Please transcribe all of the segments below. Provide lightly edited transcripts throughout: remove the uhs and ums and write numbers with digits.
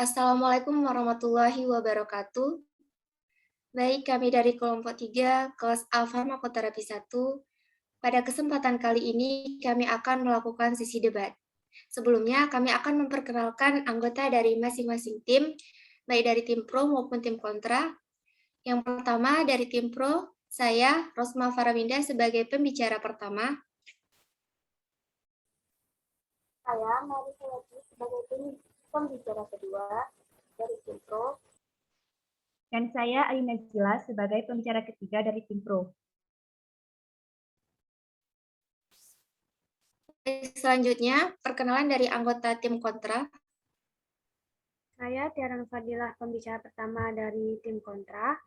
Assalamualaikum warahmatullahi wabarakatuh. Baik, kami dari kelompok 3, kelas A Farmakoterapi 1. Pada kesempatan kali ini, kami akan melakukan sesi debat. Sebelumnya, kami akan memperkenalkan anggota dari masing-masing tim, baik dari tim pro maupun tim kontra. Yang pertama, dari tim pro, saya, Rosma Farawinda, sebagai pembicara pertama. Saya, Marisa Lagi, sebagai pembicara kedua dari tim pro. Dan saya, Alina Jila, sebagai pembicara ketiga dari tim pro. Selanjutnya, perkenalan dari anggota tim kontra. Saya, Tiara Fadilah, pembicara pertama dari tim kontra.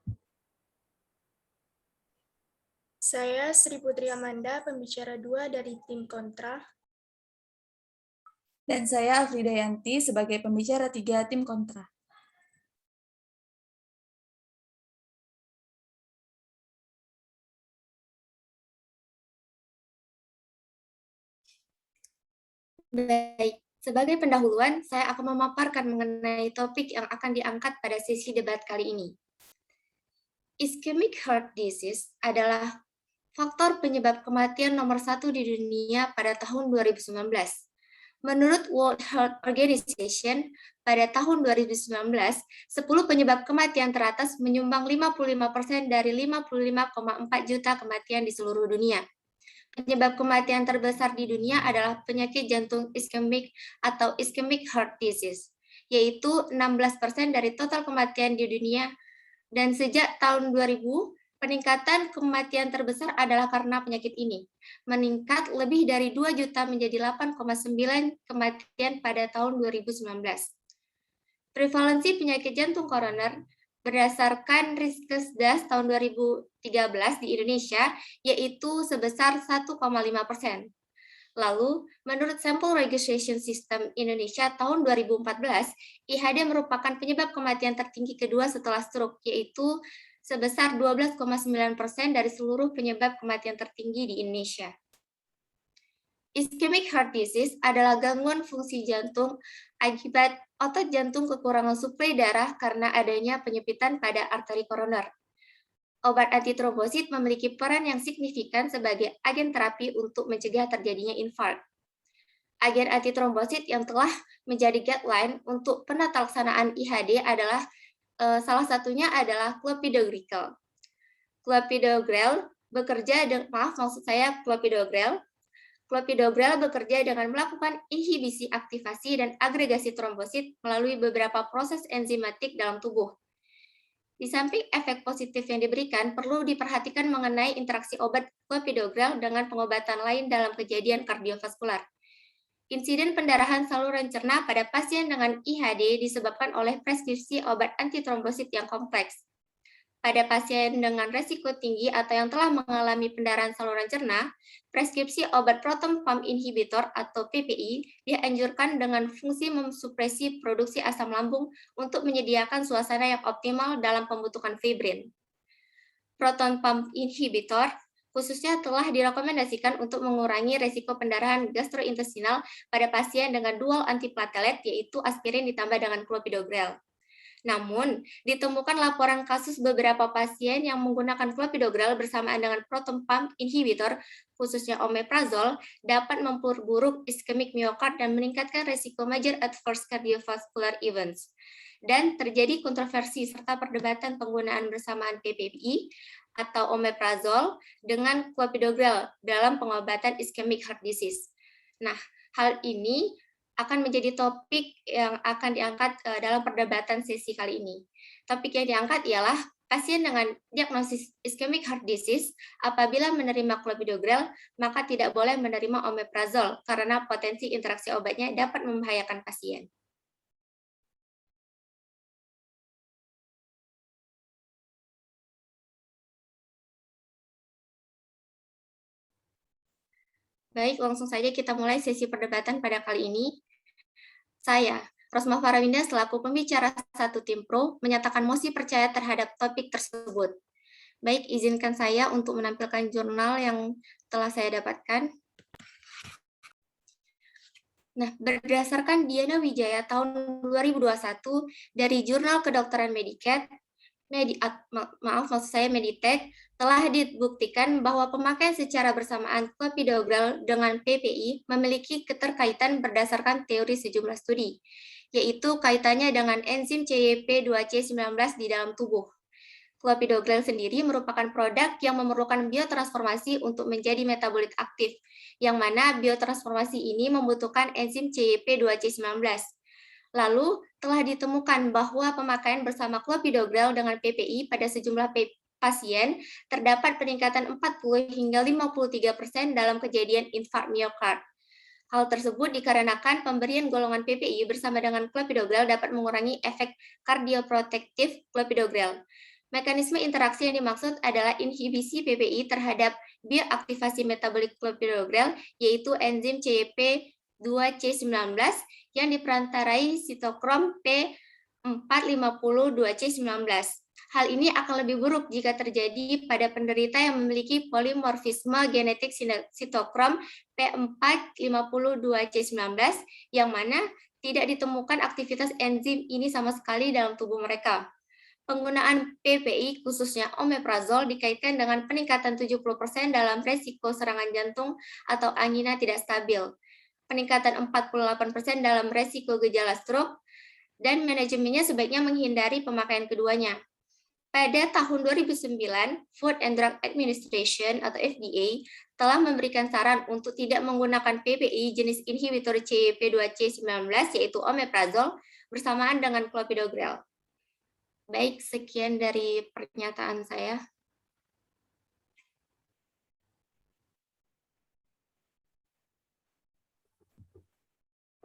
Saya, Sri Putri Amanda, pembicara 2 dari tim kontra. Dan saya, Afrida Yanti, sebagai pembicara 3 tim kontra. Baik, sebagai pendahuluan, saya akan memaparkan mengenai topik yang akan diangkat pada sesi debat kali ini. Ischemic heart disease adalah faktor penyebab kematian nomor 1 di dunia pada tahun 2019. Menurut World Health Organization, pada tahun 2019, 10 penyebab kematian teratas menyumbang 55% dari 55,4 juta kematian di seluruh dunia. Penyebab kematian terbesar di dunia adalah penyakit jantung iskemik atau ischemic heart disease, yaitu 16% dari total kematian di dunia, dan sejak tahun 2000, peningkatan kematian terbesar adalah karena penyakit ini, meningkat lebih dari 2 juta menjadi 8,9 kematian pada tahun 2019. Prevalensi penyakit jantung koroner berdasarkan Riskesdas tahun 2013 di Indonesia, yaitu sebesar 1,5%. Lalu, menurut Sample Registration System Indonesia tahun 2014, IHD merupakan penyebab kematian tertinggi kedua setelah stroke, yaitu sebesar 12,9% dari seluruh penyebab kematian tertinggi di Indonesia. Ischemic heart disease adalah gangguan fungsi jantung akibat otot jantung kekurangan suplai darah karena adanya penyepitan pada arteri koroner. Obat antitrombosit memiliki peran yang signifikan sebagai agen terapi untuk mencegah terjadinya infark. Agen antitrombosit yang telah menjadi guideline untuk penata laksanaan IHD adalah salah satunya adalah clopidogrel. Clopidogrel bekerja dengan melakukan inhibisi aktivasi dan agregasi trombosit melalui beberapa proses enzimatik dalam tubuh. Di samping efek positif yang diberikan, perlu diperhatikan mengenai interaksi obat clopidogrel dengan pengobatan lain dalam kejadian kardiovaskular. Insiden pendarahan saluran cerna pada pasien dengan IHD disebabkan oleh preskripsi obat antitrombosit yang kompleks. Pada pasien dengan resiko tinggi atau yang telah mengalami pendarahan saluran cerna, preskripsi obat proton pump inhibitor atau PPI dianjurkan dengan fungsi mensupresi produksi asam lambung untuk menyediakan suasana yang optimal dalam pembentukan fibrin. Proton pump inhibitor khususnya telah direkomendasikan untuk mengurangi resiko pendarahan gastrointestinal pada pasien dengan dual antiplatelet, yaitu aspirin ditambah dengan clopidogrel. Namun, ditemukan laporan kasus beberapa pasien yang menggunakan clopidogrel bersamaan dengan proton pump inhibitor, khususnya omeprazole, dapat memperburuk ischemic myocard dan meningkatkan risiko major adverse cardiovascular events. Dan terjadi kontroversi serta perdebatan penggunaan bersamaan PPI atau omeprazole dengan clopidogrel dalam pengobatan ischemic heart disease. Nah, hal ini akan menjadi topik yang akan diangkat dalam perdebatan sesi kali ini. Topik yang diangkat ialah pasien dengan diagnosis ischemic heart disease apabila menerima clopidogrel, maka tidak boleh menerima omeprazole karena potensi interaksi obatnya dapat membahayakan pasien. Baik, langsung saja kita mulai sesi perdebatan pada kali ini. Saya, Rosma Farawinda, selaku pembicara satu tim pro, menyatakan mosi percaya terhadap topik tersebut. Baik, izinkan saya untuk menampilkan jurnal yang telah saya dapatkan. Nah, berdasarkan Diana Wijaya tahun 2021 dari Jurnal Kedokteran Medicat, Meditech, telah dibuktikan bahwa pemakaian secara bersamaan clopidogrel dengan PPI memiliki keterkaitan berdasarkan teori sejumlah studi, yaitu kaitannya dengan enzim CYP2C19 di dalam tubuh. Clopidogrel sendiri merupakan produk yang memerlukan biotransformasi untuk menjadi metabolit aktif, yang mana biotransformasi ini membutuhkan enzim CYP2C19. Lalu, telah ditemukan bahwa pemakaian bersama clopidogrel dengan PPI pada sejumlah pasien terdapat peningkatan 40 hingga 53% dalam kejadian infark miokard. Hal tersebut dikarenakan pemberian golongan PPI bersama dengan clopidogrel dapat mengurangi efek kardioprotektif clopidogrel. Mekanisme interaksi yang dimaksud adalah inhibisi PPI terhadap bioaktivasi metabolik clopidogrel, yaitu enzim CYP2C19 yang diperantarai sitokrom P450-2C19. Hal ini akan lebih buruk jika terjadi pada penderita yang memiliki polimorfisme genetik sitokrom P450-2C19 yang mana tidak ditemukan aktivitas enzim ini sama sekali dalam tubuh mereka. Penggunaan PPI khususnya omeprazol dikaitkan dengan peningkatan 70% dalam resiko serangan jantung atau angina tidak stabil, peningkatan 48% dalam resiko gejala stroke, dan manajemennya sebaiknya menghindari pemakaian keduanya. Pada tahun 2009, Food and Drug Administration atau FDA telah memberikan saran untuk tidak menggunakan PPI jenis inhibitor CYP2C19 yaitu omeprazol bersamaan dengan clopidogrel. Baik, sekian dari pernyataan saya.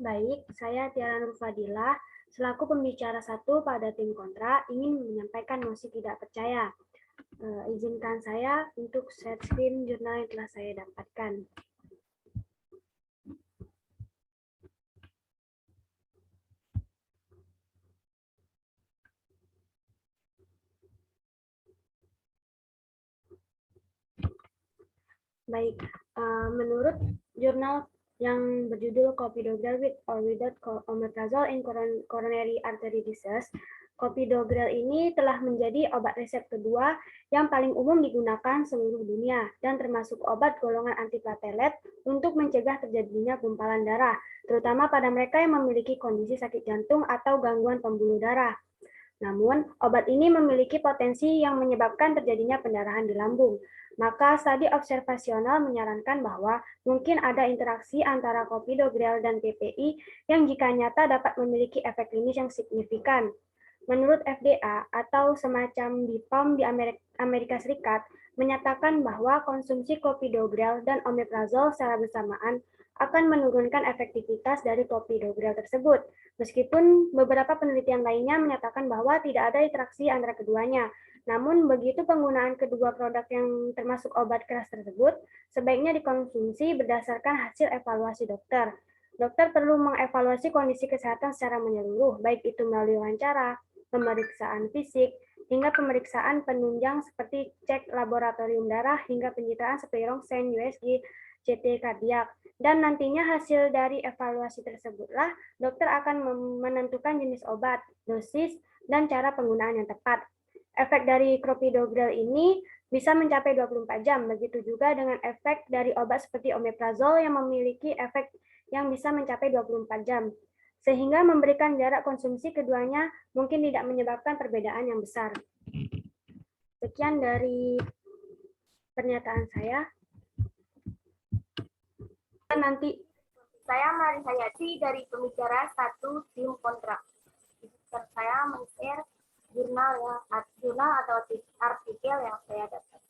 Baik, saya Tiara Nur Fadilah, selaku pembicara 1 pada tim kontra, ingin menyampaikan mosi tidak percaya. Izinkan saya untuk share screen jurnal yang telah saya dapatkan. Baik, menurut jurnal yang berjudul Clopidogrel with or without omeprazole in coronary artery disease, clopidogrel ini telah menjadi obat resep kedua yang paling umum digunakan seluruh dunia dan termasuk obat golongan antiplatelet untuk mencegah terjadinya gumpalan darah, terutama pada mereka yang memiliki kondisi sakit jantung atau gangguan pembuluh darah. Namun, obat ini memiliki potensi yang menyebabkan terjadinya pendarahan di lambung. Maka studi observasional menyarankan bahwa mungkin ada interaksi antara clopidogrel dan PPI yang jika nyata dapat memiliki efek klinis yang signifikan. Menurut FDA atau semacam BPOM di Amerika Serikat, menyatakan bahwa konsumsi clopidogrel dan omeprazol secara bersamaan akan menurunkan efektivitas dari clopidogrel tersebut. Meskipun beberapa penelitian lainnya menyatakan bahwa tidak ada interaksi antara keduanya. Namun, begitu penggunaan kedua produk yang termasuk obat keras tersebut, sebaiknya dikonsumsi berdasarkan hasil evaluasi dokter. Dokter perlu mengevaluasi kondisi kesehatan secara menyeluruh, baik itu melalui wawancara, pemeriksaan fisik, hingga pemeriksaan penunjang seperti cek laboratorium darah hingga penyitaan seperti rongsen, USG, CT kardiak. Dan nantinya hasil dari evaluasi tersebutlah dokter akan menentukan jenis obat, dosis, dan cara penggunaan yang tepat. Efek dari clopidogrel ini bisa mencapai 24 jam, begitu juga dengan efek dari obat seperti omeprazol yang memiliki efek yang bisa mencapai 24 jam. Sehingga memberikan jarak konsumsi keduanya mungkin tidak menyebabkan perbedaan yang besar. Sekian dari pernyataan saya. Nanti saya Marisa Yati dari pembicara 1 tim kontrak. Saya men-share jurnal atau artikel yang saya dapat.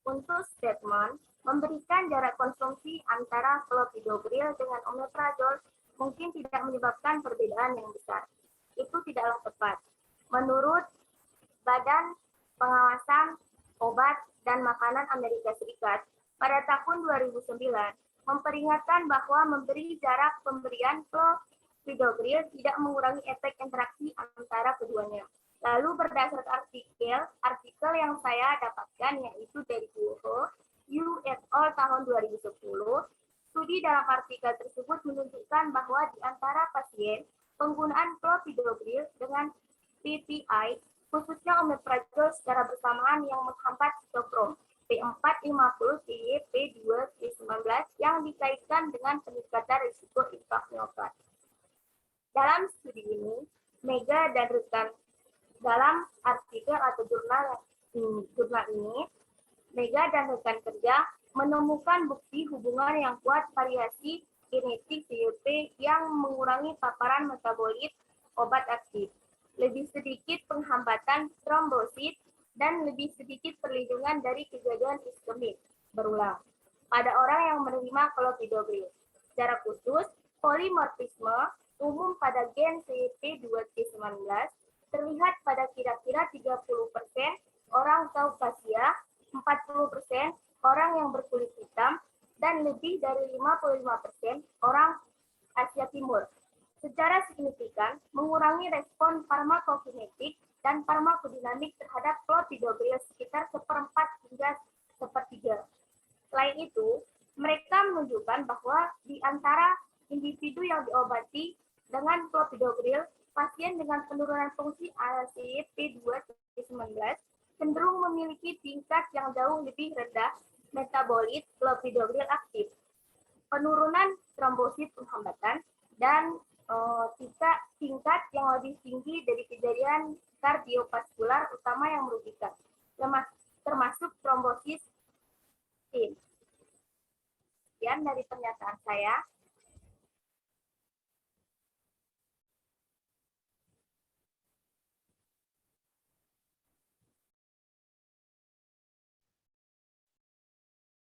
Untuk statement, memberikan jarak konsumsi antara clopidogrel dengan omeprazol mungkin tidak menyebabkan perbedaan yang besar. Itu tidaklah tepat. Menurut Badan Pengawasan Obat dan Makanan Amerika Serikat pada tahun 2009 memperingatkan bahwa memberi jarak pemberian clopidogrel tidak mengurangi efek interaksi antara keduanya. Lalu berdasarkan artikel yang saya dapatkan yaitu dari Yu et al. Tahun 2010, studi dalam artikel tersebut menunjukkan bahwa di antara pasien, penggunaan clopidogrel dengan PPI, khususnya omeprazol secara bersamaan yang menghambat sitokrom P450 P2-19 yang dikaitkan dengan peningkatan risiko infeksi miokard. Dalam studi ini, Mega dan rekan dalam artikel atau jurnal ini, Mega dan rekan kerja menemukan bukti hubungan yang kuat variasi genetik CYP yang mengurangi paparan metabolit obat aktif, lebih sedikit penghambatan trombosit, dan lebih sedikit perlindungan dari kejadian iskemik berulang pada orang yang menerima clopidogrel. Secara khusus, polimorfisme umum pada gen CYP2C19 terlihat pada kira-kira 30% orang Kaukasia, 40% orang yang berkulit hitam, dan lebih dari 55% orang Asia Timur. Secara signifikan, mengurangi respon farmakokinetik dan farmakodinamik terhadap clopidogrel sekitar 1/4 hingga 1/3. Selain itu, mereka menunjukkan bahwa di antara individu yang diobati dengan clopidogrel, pasien dengan penurunan fungsi CYP2C19 cenderung memiliki tingkat yang jauh lebih rendah metabolit clopidogrel aktif, penurunan trombosit penghambatan, dan tingkat yang lebih tinggi dari kejadian kardiovaskular utama yang merugikan, termasuk trombosis. Sekian dari pernyataan saya.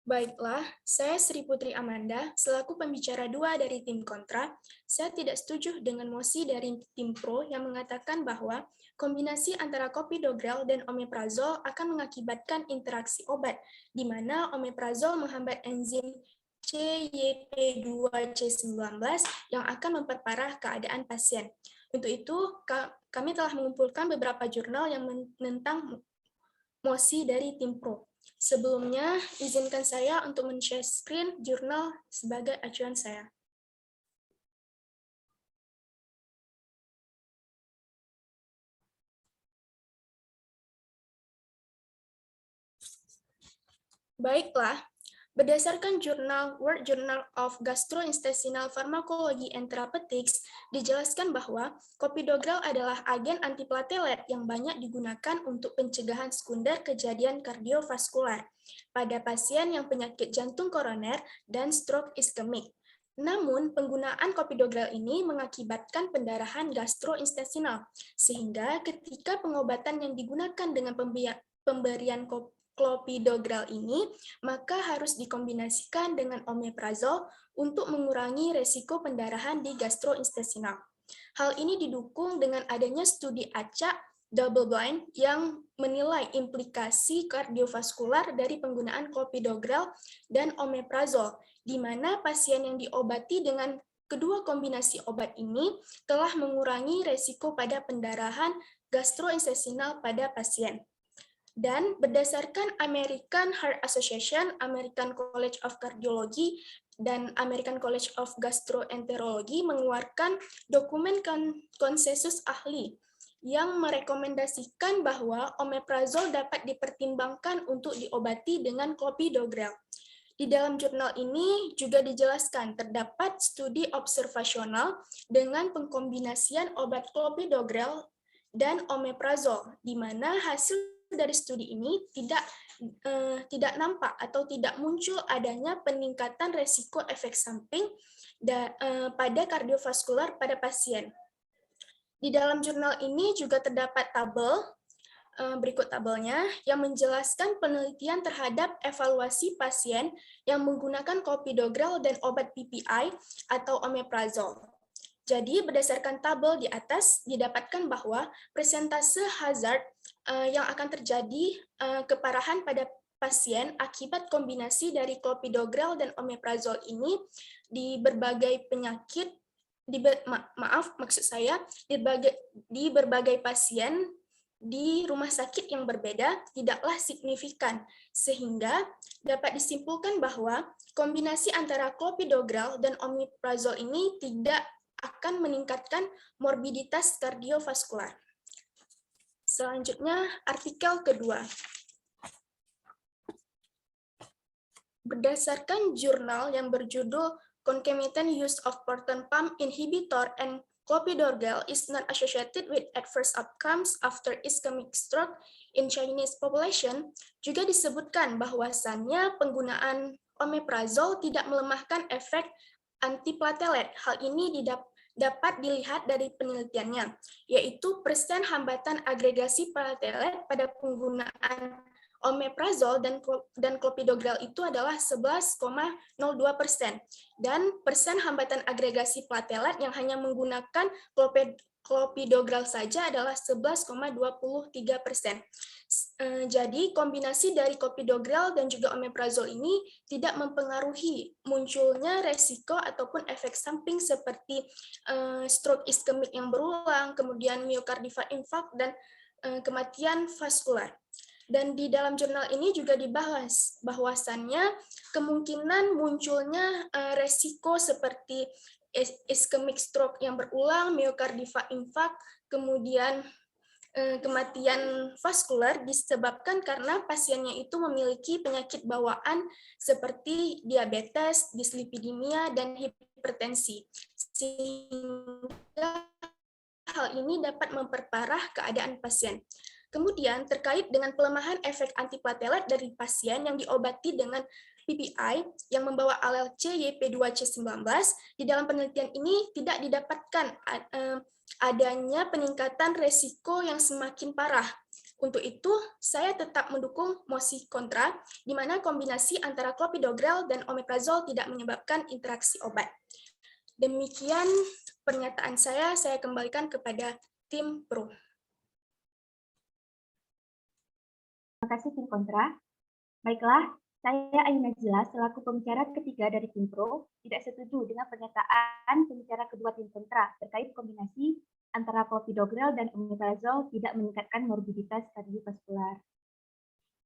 Baiklah, saya Sri Putri Amanda, selaku pembicara 2 dari tim kontra, saya tidak setuju dengan mosi dari tim pro yang mengatakan bahwa kombinasi antara clopidogrel dan omeprazol akan mengakibatkan interaksi obat, di mana omeprazol menghambat enzim CYP2C19 yang akan memperparah keadaan pasien. Untuk itu, kami telah mengumpulkan beberapa jurnal yang menentang mosi dari tim pro. Sebelumnya, izinkan saya untuk men-share screen jurnal sebagai acuan saya. Baiklah, berdasarkan jurnal World Journal of Gastrointestinal Pharmacology and Therapeutics, dijelaskan bahwa clopidogrel adalah agen antiplatelet yang banyak digunakan untuk pencegahan sekunder kejadian kardiovaskular pada pasien yang penyakit jantung koroner dan stroke iskemik. Namun, penggunaan clopidogrel ini mengakibatkan pendarahan gastrointestinal, sehingga ketika pengobatan yang digunakan dengan pemberian clopidogrel ini, maka harus dikombinasikan dengan omeprazol untuk mengurangi resiko pendarahan di gastrointestinal. Hal ini didukung dengan adanya studi acak double blind yang menilai implikasi kardiovaskular dari penggunaan clopidogrel dan omeprazol, di mana pasien yang diobati dengan kedua kombinasi obat ini telah mengurangi resiko pada pendarahan gastrointestinal pada pasien. Dan berdasarkan American Heart Association, American College of Cardiology, dan American College of Gastroenterology mengeluarkan dokumen konsensus ahli yang merekomendasikan bahwa omeprazol dapat dipertimbangkan untuk diobati dengan clopidogrel. Di dalam jurnal ini juga dijelaskan terdapat studi observasional dengan pengkombinasian obat clopidogrel dan omeprazol, di mana hasil dari studi ini tidak nampak atau tidak muncul adanya peningkatan resiko efek samping pada kardiovaskular pada pasien. Di dalam jurnal ini juga terdapat tabel, berikut tabelnya, yang menjelaskan penelitian terhadap evaluasi pasien yang menggunakan clopidogrel dan obat PPI atau omeprazol. Jadi, berdasarkan tabel di atas, didapatkan bahwa persentase hazard yang akan terjadi keparahan pada pasien akibat kombinasi dari clopidogrel dan omeprazol ini di berbagai penyakit, maksud saya di berbagai pasien di rumah sakit yang berbeda tidaklah signifikan, sehingga dapat disimpulkan bahwa kombinasi antara clopidogrel dan omeprazol ini tidak akan meningkatkan morbiditas kardiovaskular. Selanjutnya, artikel kedua. Berdasarkan jurnal yang berjudul Concomitant Use of Proton Pump Inhibitor and Clopidogrel is not associated with adverse outcomes after ischemic stroke in Chinese population, juga disebutkan bahwasannya penggunaan omeprazol tidak melemahkan efek antiplatelet. Hal ini dapat dilihat dari penelitiannya, yaitu persen hambatan agregasi platelet pada penggunaan omeprazol dan clopidogrel itu adalah 11,02%, dan persen hambatan agregasi platelet yang hanya menggunakan clopidogrel saja adalah 11,23%. Jadi kombinasi dari clopidogrel dan juga omeprazol ini tidak mempengaruhi munculnya resiko ataupun efek samping seperti stroke iskemik yang berulang, kemudian myocardial infarct, dan kematian vaskular. Dan di dalam jurnal ini juga dibahas bahwasannya kemungkinan munculnya resiko seperti ischemic stroke yang berulang, myocardial infarct, kemudian kematian vaskular disebabkan karena pasiennya itu memiliki penyakit bawaan seperti diabetes, dislipidemia, dan hipertensi. Sehingga hal ini dapat memperparah keadaan pasien. Kemudian terkait dengan pelemahan efek antiplatelet dari pasien yang diobati dengan PPI yang membawa alel CYP2C19, di dalam penelitian ini tidak didapatkan adanya peningkatan resiko yang semakin parah. Untuk itu, saya tetap mendukung mosi kontra, di mana kombinasi antara clopidogrel dan omeprazol tidak menyebabkan interaksi obat. Demikian pernyataan saya kembalikan kepada tim pro. Terima kasih tim kontra. Baiklah, saya Ayu Najila selaku pembicara ketiga dari tim pro tidak setuju dengan pernyataan pembicara kedua tim kontra terkait kombinasi antara clopidogrel dan omeprazol tidak meningkatkan morbiditas kardiovaskular.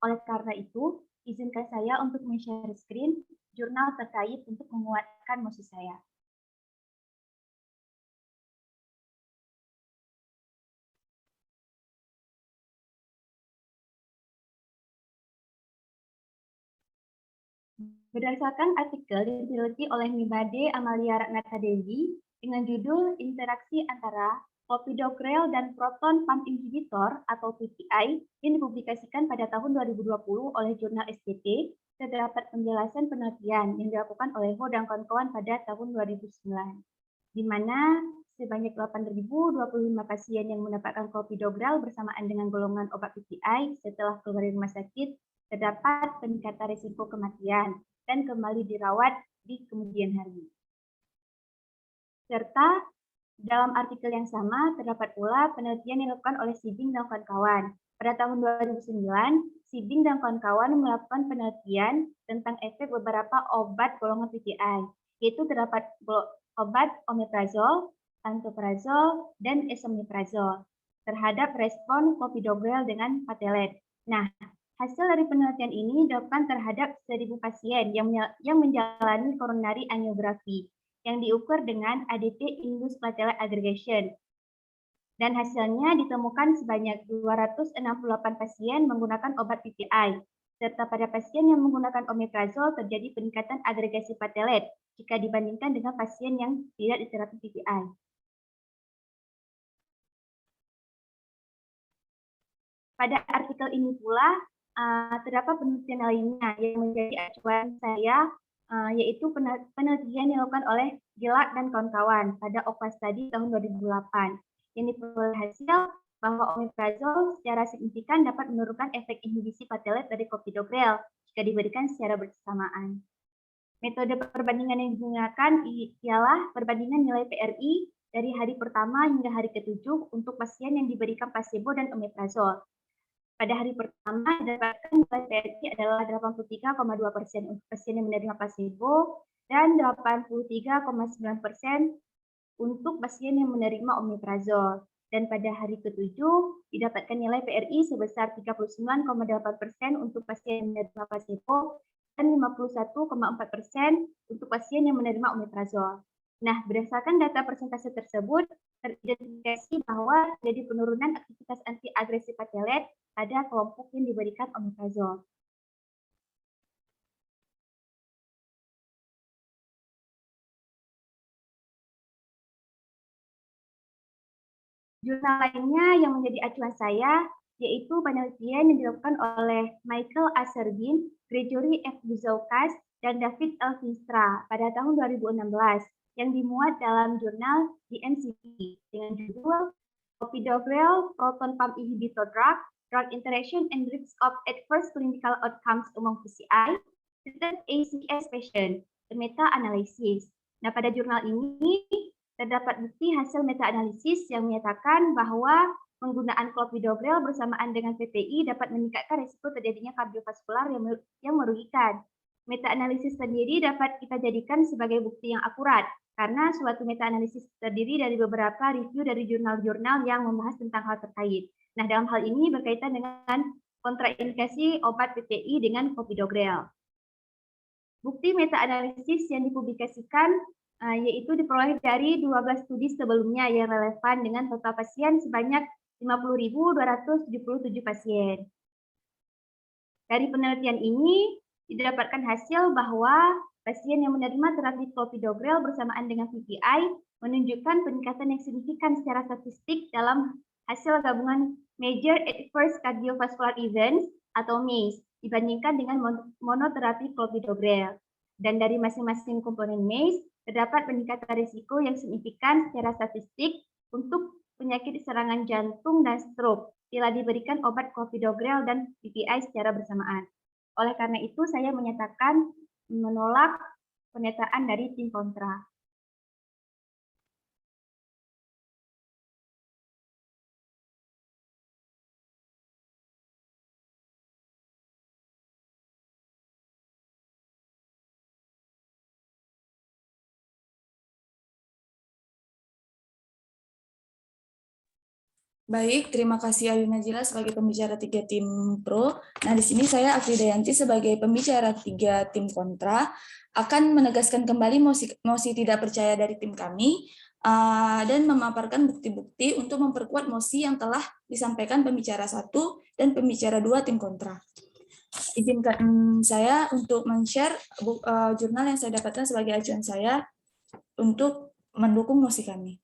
Oleh karena itu, izinkan saya untuk men-share screen jurnal terkait untuk menguatkan mosi saya. Berdasarkan artikel yang diteliti oleh Mimade Amalia Ratnata Dewi dengan judul Interaksi antara clopidogrel dan proton pump inhibitor atau PPI yang dipublikasikan pada tahun 2020 oleh jurnal SPT, terdapat penjelasan penelitian yang dilakukan oleh Ho dan kawan-kawan pada tahun 2009, di mana sebanyak 8.025 pasien yang mendapatkan clopidogrel bersamaan dengan golongan obat PPI setelah keluar dari rumah sakit terdapat peningkatan risiko kematian dan kembali dirawat di kemudian hari. Serta dalam artikel yang sama terdapat pula penelitian yang dilakukan oleh Sibing dan kawan-kawan. Pada tahun 2009, Sibing dan kawan-kawan melakukan penelitian tentang efek beberapa obat golongan PPI, yaitu terdapat obat omeprazol, pantoprazol, dan esomeprazol terhadap respon clopidogrel dengan platelet. Nah, hasil dari penelitian ini dilakukan terhadap 1.000 pasien yang menjalani coronary angiography yang diukur dengan ADP Induced Platelet Aggregation. Dan hasilnya ditemukan sebanyak 268 pasien menggunakan obat PPI, serta pada pasien yang menggunakan omeprazol terjadi peningkatan agregasi platelet jika dibandingkan dengan pasien yang tidak diterapi PPI. Pada artikel ini pula, terdapat penelitian lainnya yang menjadi acuan saya, yaitu penelitian yang dilakukan oleh Gilak dan kawan-kawan pada OPA Study tahun 2008, yang diperoleh hasil bahwa omeprazol secara signifikan dapat menurunkan efek inhibisi platelet dari clopidogrel jika diberikan secara bersamaan. Metode perbandingan yang digunakan ialah perbandingan nilai PRI dari hari pertama hingga hari ke-7 untuk pasien yang diberikan placebo dan omeprazol. Pada hari pertama, didapatkan nilai PRI adalah 83,2% untuk pasien yang menerima placebo dan 83,9% untuk pasien yang menerima omeprazol. Dan pada hari ke-7, didapatkan nilai PRI sebesar 39,8% untuk pasien yang menerima placebo dan 51,4% untuk pasien yang menerima omeprazol. Nah, berdasarkan data persentase tersebut, teridentifikasi bahwa terjadi penurunan aktivitas anti-agresi platelet pada kelompok yang diberikan omeprazol. Jurnal lainnya yang menjadi acuan saya yaitu penelitian yang dilakukan oleh Michael A. Sergin, Gregory F. Buzaukas, dan David L. Vinstra pada tahun 2016 yang dimuat dalam jurnal The NCT dengan judul Clopidogrel Proton Pump Inhibitor Drug, Drug Interaction and Risk of Adverse Clinical Outcomes Among PCI, Treated ACS Patient, meta-analisis. Nah, pada jurnal ini terdapat bukti hasil meta-analisis yang menyatakan bahwa penggunaan clopidogrel bersamaan dengan PPI dapat meningkatkan risiko terjadinya kardiovaskular yang merugikan. Meta-analisis sendiri dapat kita jadikan sebagai bukti yang akurat, karena suatu meta-analisis terdiri dari beberapa review dari jurnal-jurnal yang membahas tentang hal terkait. Nah, dalam hal ini berkaitan dengan kontraindikasi obat PPI dengan clopidogrel. Bukti meta-analisis yang dipublikasikan yaitu diperoleh dari 12 studi sebelumnya yang relevan dengan total pasien sebanyak 50.277 pasien. Dari penelitian ini didapatkan hasil bahwa pasien yang menerima terapi clopidogrel bersamaan dengan PPI menunjukkan peningkatan yang signifikan secara statistik dalam hasil gabungan Major Adverse Cardiovascular Events atau MACE dibandingkan dengan monoterapi clopidogrel. Dan dari masing-masing komponen MACE terdapat peningkatan risiko yang signifikan secara statistik untuk penyakit serangan jantung dan stroke bila diberikan obat clopidogrel dan PPI secara bersamaan. Oleh karena itu, saya menyatakan menolak pernyataan dari tim kontra. Baik, terima kasih Ayu Najila sebagai pembicara 3 tim pro. Nah, di sini saya Afridayanti sebagai pembicara 3 tim kontra akan menegaskan kembali mosi tidak percaya dari tim kami dan memaparkan bukti-bukti untuk memperkuat mosi yang telah disampaikan pembicara 1 dan pembicara 2 tim kontra. Izinkan saya untuk men-share jurnal yang saya dapatkan sebagai acuan saya untuk mendukung mosi kami.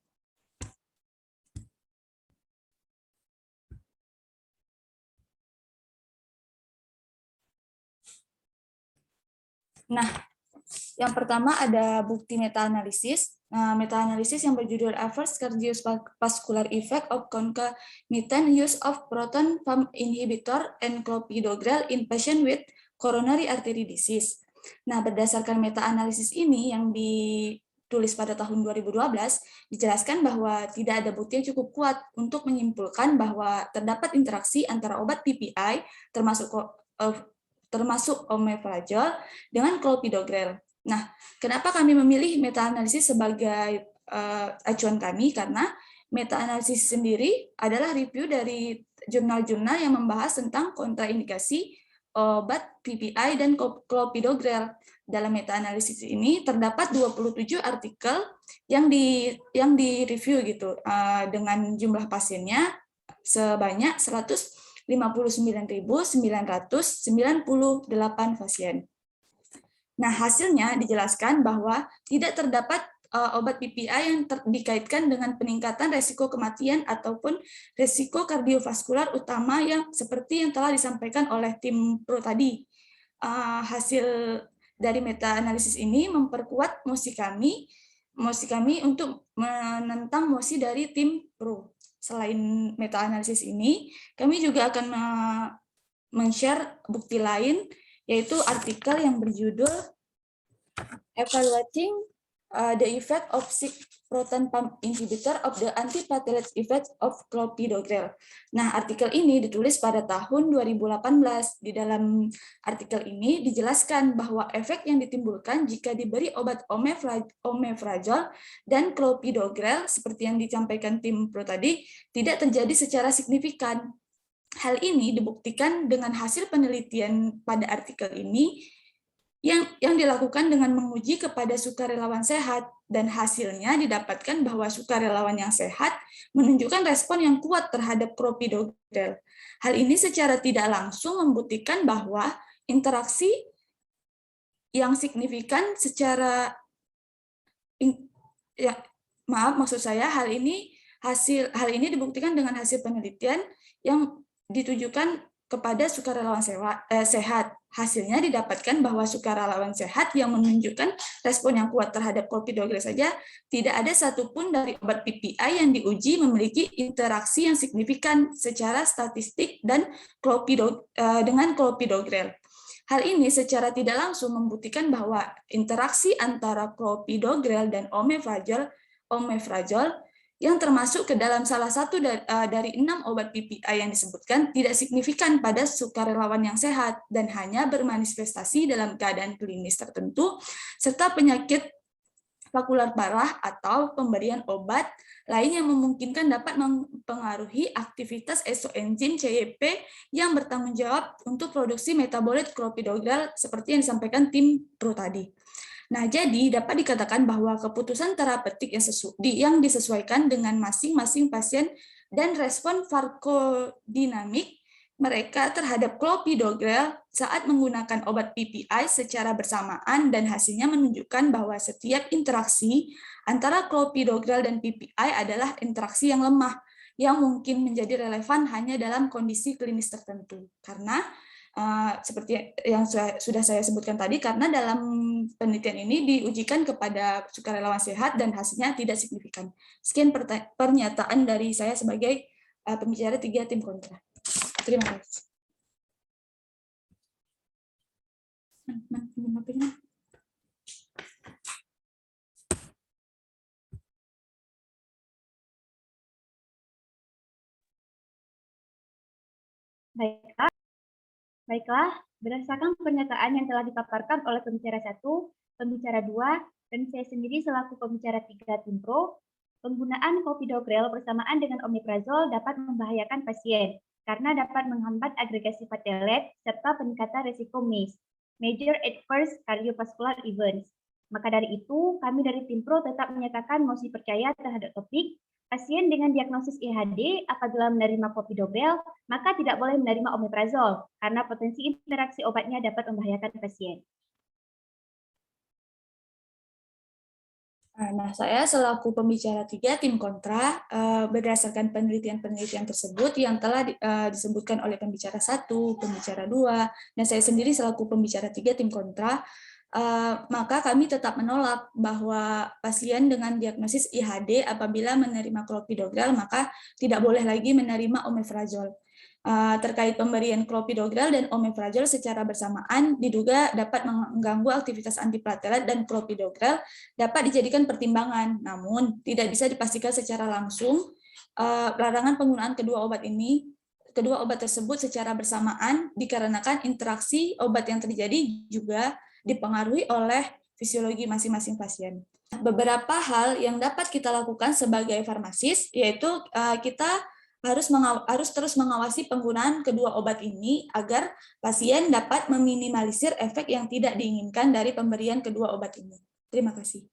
Nah, yang pertama ada bukti meta-analisis. Nah, meta-analisis yang berjudul Adverse Cardiovascular Effect of Concomitant Use of Proton Pump Inhibitor and Clopidogrel in Patient with Coronary Artery Disease. Nah, berdasarkan meta-analisis ini yang ditulis pada tahun 2012, dijelaskan bahwa tidak ada bukti yang cukup kuat untuk menyimpulkan bahwa terdapat interaksi antara obat PPI, termasuk omeprazol, dengan clopidogrel. Nah, kenapa kami memilih meta-analisis sebagai acuan kami? Karena meta-analisis sendiri adalah review dari jurnal-jurnal yang membahas tentang kontraindikasi obat PPI dan clopidogrel. Dalam meta-analisis ini terdapat 27 artikel yang di-review gitu, dengan jumlah pasiennya sebanyak 159.998 pasien. Nah, hasilnya dijelaskan bahwa tidak terdapat obat PPI yang dikaitkan dengan peningkatan resiko kematian ataupun resiko kardiovaskular utama yang seperti yang telah disampaikan oleh tim pro tadi. Hasil dari meta-analisis ini memperkuat mosi kami untuk menentang mosi dari tim pro. Selain meta-analisis ini, kami juga akan men-share bukti lain, yaitu artikel yang berjudul Evaluating the effect of 6 proton pump inhibitor of the antiplatelet effect of clopidogrel. Nah, artikel ini ditulis pada tahun 2018. Di dalam artikel ini dijelaskan bahwa efek yang ditimbulkan jika diberi obat omeprazol dan clopidogrel seperti yang disampaikan tim pro tadi tidak terjadi secara signifikan. Hal ini dibuktikan dengan hasil penelitian pada artikel ini yang dilakukan dengan menguji kepada sukarelawan sehat, dan hasilnya didapatkan bahwa sukarelawan yang sehat menunjukkan respon yang kuat terhadap clopidogrel. Hal ini secara tidak langsung membuktikan bahwa interaksi yang signifikan secara hal ini dibuktikan dengan hasil penelitian yang ditujukan kepada sukarelawan sehat. Hasilnya didapatkan bahwa sukarelawan sehat yang menunjukkan respon yang kuat terhadap clopidogrel saja, tidak ada satupun dari obat PPI yang diuji memiliki interaksi yang signifikan secara statistik dengan clopidogrel. Hal ini secara tidak langsung membuktikan bahwa interaksi antara clopidogrel dan omeprazol yang termasuk ke dalam salah satu dari 6 obat PPI yang disebutkan tidak signifikan pada sukarelawan yang sehat dan hanya bermanifestasi dalam keadaan klinis tertentu serta penyakit vakular parah atau pemberian obat lain yang memungkinkan dapat mempengaruhi aktivitas isoenzim CYP yang bertanggung jawab untuk produksi metabolit clopidogrel seperti yang disampaikan tim pro tadi. Nah, jadi dapat dikatakan bahwa keputusan terapeutik yang disesuaikan dengan masing-masing pasien dan respon farmakodinamik mereka terhadap clopidogrel saat menggunakan obat PPI secara bersamaan, dan hasilnya menunjukkan bahwa setiap interaksi antara clopidogrel dan PPI adalah interaksi yang lemah yang mungkin menjadi relevan hanya dalam kondisi klinis tertentu. Karena seperti yang sudah saya sebutkan tadi, karena dalam penelitian ini diujikan kepada sukarelawan sehat dan hasilnya tidak signifikan. Sekian pernyataan dari saya sebagai pembicara 3 tim kontra. Terima kasih. Baiklah, berdasarkan pernyataan yang telah dipaparkan oleh pembicara 1, pembicara 2, dan saya sendiri selaku pembicara 3 tim pro, penggunaan clopidogrel bersamaan dengan omeprazol dapat membahayakan pasien karena dapat menghambat agregasi platelet serta peningkatan risiko MACE, Major Adverse Cardiovascular Events. Maka dari itu, kami dari tim pro tetap menyatakan mosi percaya terhadap topik pasien dengan diagnosis IHD apabila menerima clopidogrel, maka tidak boleh menerima omeprazol karena potensi interaksi obatnya dapat membahayakan pasien. Nah, saya selaku pembicara 3 tim kontra, berdasarkan penelitian-penelitian tersebut yang telah disebutkan oleh pembicara 1, pembicara 2, dan saya sendiri selaku pembicara 3 tim kontra, maka kami tetap menolak bahwa pasien dengan diagnosis IHD apabila menerima clopidogrel maka tidak boleh lagi menerima omeprazol. Terkait pemberian clopidogrel dan omeprazol secara bersamaan diduga dapat mengganggu aktivitas antiplatelet, dan clopidogrel dapat dijadikan pertimbangan. Namun tidak bisa dipastikan secara langsung larangan penggunaan kedua obat tersebut secara bersamaan dikarenakan interaksi obat yang terjadi juga dipengaruhi oleh fisiologi masing-masing pasien. Beberapa hal yang dapat kita lakukan sebagai farmasis yaitu kita harus terus mengawasi penggunaan kedua obat ini agar pasien dapat meminimalisir efek yang tidak diinginkan dari pemberian kedua obat ini. Terima kasih.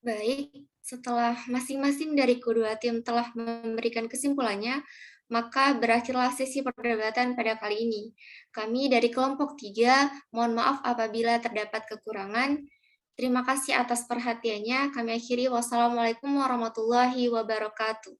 Baik, setelah masing-masing dari kedua tim telah memberikan kesimpulannya, maka berakhirlah sesi perdebatan pada kali ini. Kami dari kelompok 3, mohon maaf apabila terdapat kekurangan. Terima kasih atas perhatiannya. Kami akhiri. Wassalamualaikum warahmatullahi wabarakatuh.